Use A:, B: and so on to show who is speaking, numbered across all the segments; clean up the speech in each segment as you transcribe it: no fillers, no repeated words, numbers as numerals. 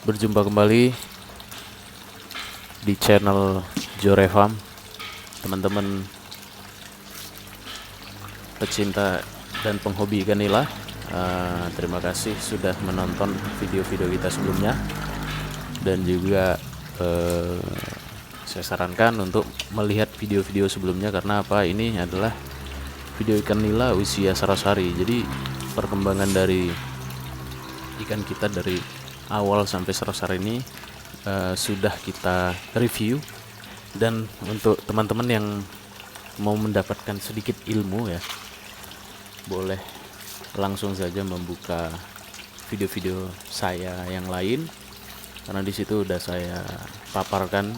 A: Berjumpa kembali di channel Jorevam, teman-teman pecinta dan penghobi ikan nila. Terima kasih sudah menonton video-video kita sebelumnya, dan juga saya sarankan untuk melihat video-video sebelumnya, karena apa, ini adalah video ikan nila usia 100 hari. Jadi perkembangan dari ikan kita dari awal sampai 100 hari ini sudah kita review. Dan untuk teman-teman yang mau mendapatkan sedikit ilmu ya, boleh langsung saja membuka video-video saya yang lain, karena di situ udah saya paparkan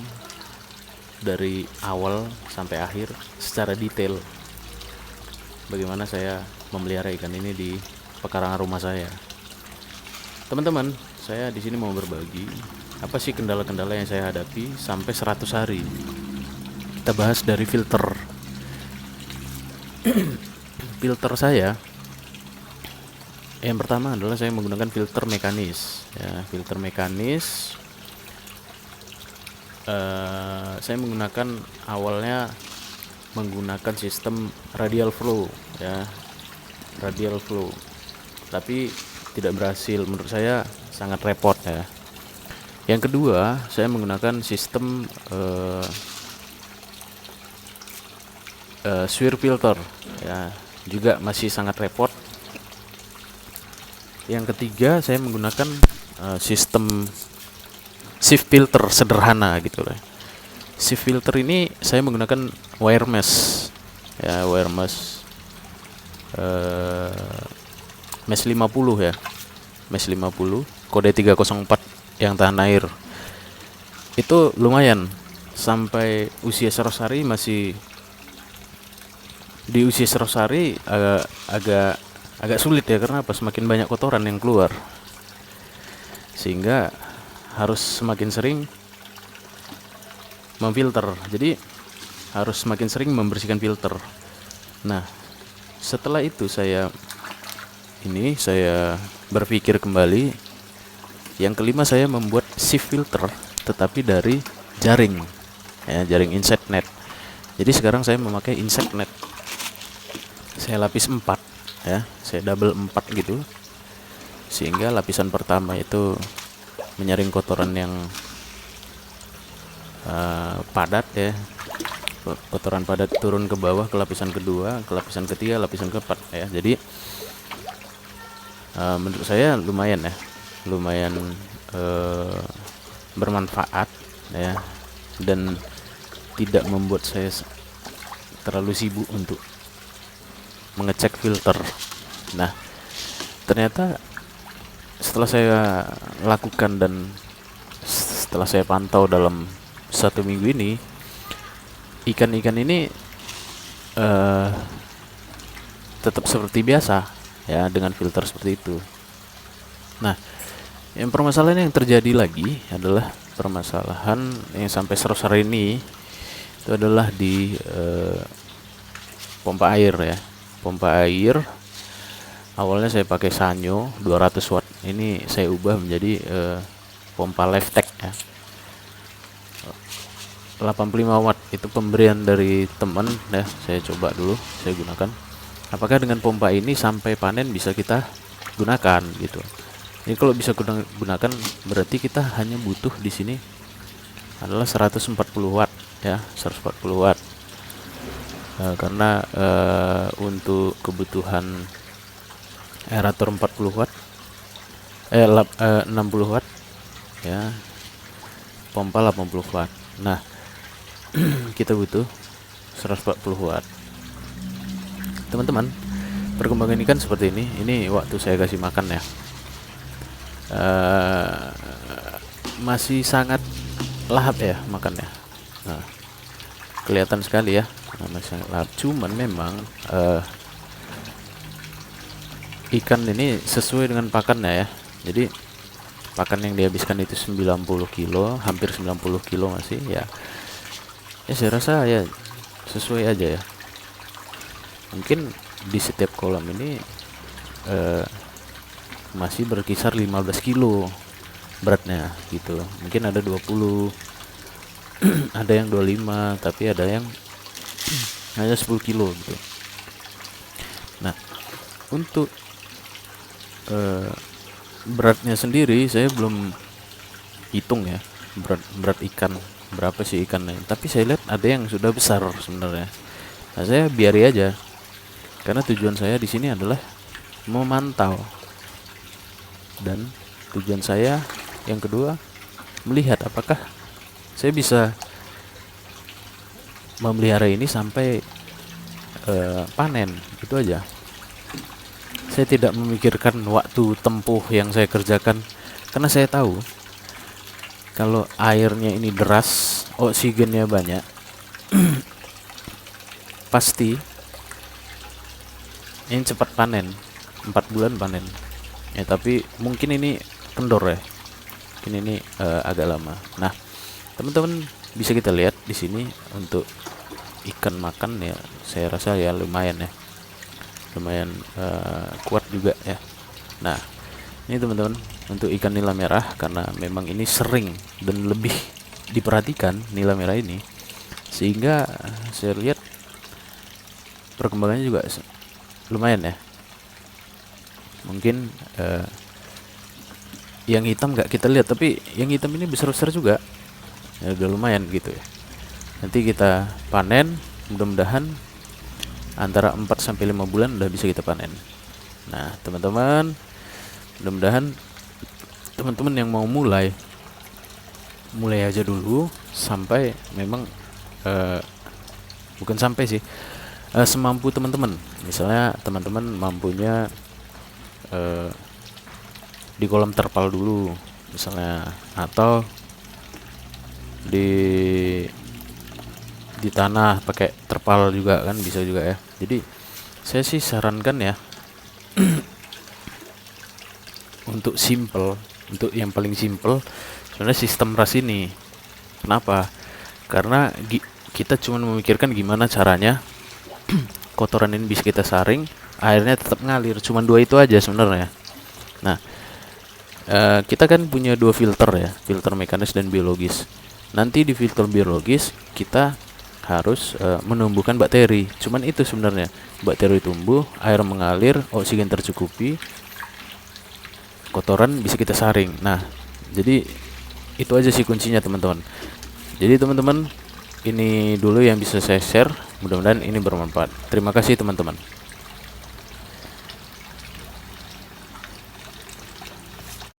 A: dari awal sampai akhir secara detail bagaimana saya memelihara ikan ini di pekarangan rumah saya. Teman-teman, saya di sini mau berbagi apa sih kendala-kendala yang saya hadapi sampai 100 hari. Kita bahas dari filter. Filter saya yang pertama adalah saya menggunakan filter mekanis ya. Filter mekanis saya menggunakan awalnya menggunakan sistem radial flow ya, radial flow, tapi tidak berhasil. Menurut saya sangat repot ya. Yang kedua, saya menggunakan sistem swirl filter ya, juga masih sangat repot. Yang ketiga, saya menggunakan sistem shift filter sederhana gitu loh. Shift filter ini saya menggunakan wire mesh ya, wire mesh mesh 50 ya, mesh 50 kode 304 yang tahan air. Itu lumayan, sampai usia 100 hari masih, di usia 100 hari agak sulit ya, karena apa, semakin banyak kotoran yang keluar, sehingga harus semakin sering memfilter. Jadi harus semakin sering membersihkan filter. Nah, setelah itu saya berpikir kembali. Yang kelima, saya membuat shift filter tetapi dari jaring ya, jaring insect net. Jadi sekarang saya memakai insect net. Saya lapis 4 ya, saya double 4 gitu, sehingga lapisan pertama itu menyaring kotoran yang padat ya, kotoran padat turun ke bawah ke lapisan kedua, ke lapisan ketiga, lapisan keempat ya. Jadi menurut saya lumayan bermanfaat ya, dan tidak membuat saya terlalu sibuk untuk mengecek filter. Nah, ternyata setelah saya lakukan dan setelah saya pantau dalam 1 minggu ini, ikan-ikan ini tetap seperti biasa ya, dengan filter seperti itu. Nah, yang permasalahan yang terjadi lagi adalah permasalahan yang sampai 100 hari ini, itu adalah di pompa air ya. Pompa air awalnya saya pakai Sanyo 200 watt, ini saya ubah menjadi pompa Lifetech ya, 85 watt. Itu pemberian dari teman ya, saya coba dulu, saya gunakan. Apakah dengan pompa ini sampai panen bisa kita gunakan gitu. Ini kalau bisa gunakan, berarti kita hanya butuh di sini adalah 140 watt ya, 140 watt. Karena untuk kebutuhan aerator 40 watt 60 watt ya, pompa 80 watt. Nah, kita butuh 140 watt. Teman-teman, perkembangan ikan seperti ini. Ini waktu saya kasih makan ya, masih sangat lahap ya makannya. Nah, kelihatan sekali ya, masih sangat lahap. Cuman memang ikan ini sesuai dengan pakannya ya. Jadi pakan yang dihabiskan itu 90 kilo, hampir 90 kilo masih ya. Ya saya rasa ya sesuai aja ya. Mungkin di setiap kolam ini masih berkisar 15 kilo beratnya gitu. Mungkin ada 20, ada yang 25, tapi ada yang hanya 10 kilo gitu. Nah, untuk beratnya sendiri saya belum hitung ya, berat ikan berapa sih ikannya, tapi saya lihat ada yang sudah besar sebenarnya. Nah, saya biari aja karena tujuan saya di sini adalah memantau, dan tujuan saya yang kedua melihat apakah saya bisa memelihara ini sampai panen. Itu aja. Saya tidak memikirkan waktu tempuh yang saya kerjakan karena saya tahu kalau airnya ini deras, oksigennya banyak, pasti ini cepat panen, 4 bulan panen ya. Tapi mungkin ini kendor ya, mungkin ini agak lama. Nah, teman-teman bisa kita lihat di sini untuk ikan makan ya, saya rasa ya lumayan ya, lumayan kuat juga ya. Nah, ini teman-teman untuk ikan nila merah, karena memang ini sering dan lebih diperhatikan nila merah ini, sehingga saya lihat perkembangannya juga lumayan ya. Mungkin yang hitam nggak kita lihat, tapi yang hitam ini besar-besar juga ya, udah lumayan gitu ya. Nanti kita panen, mudah-mudahan antara 4 sampai 5 bulan udah bisa kita panen. Nah, teman-teman, mudah-mudahan teman-teman yang mau mulai aja dulu sampai memang bukan sampai sih, semampu teman-teman. Misalnya teman-teman mampunya di kolam terpal dulu misalnya, atau di tanah pakai terpal juga kan bisa juga ya. Jadi saya sih sarankan ya untuk yang paling simple sebenarnya sistem ras ini. Kenapa? Karena kita cuma memikirkan gimana caranya kotoran ini bisa kita saring, airnya tetap ngalir. Cuma 2 itu aja sebenarnya. Nah, kita kan punya 2 filter ya, filter mekanis dan biologis. Nanti di filter biologis kita harus menumbuhkan bakteri. Cuman itu sebenarnya, bakteri tumbuh, air mengalir, oksigen tercukupi, kotoran bisa kita saring. Nah, jadi itu aja sih kuncinya teman-teman. Jadi teman-teman, ini dulu yang bisa saya share, mudah-mudahan ini bermanfaat. Terima kasih teman-teman.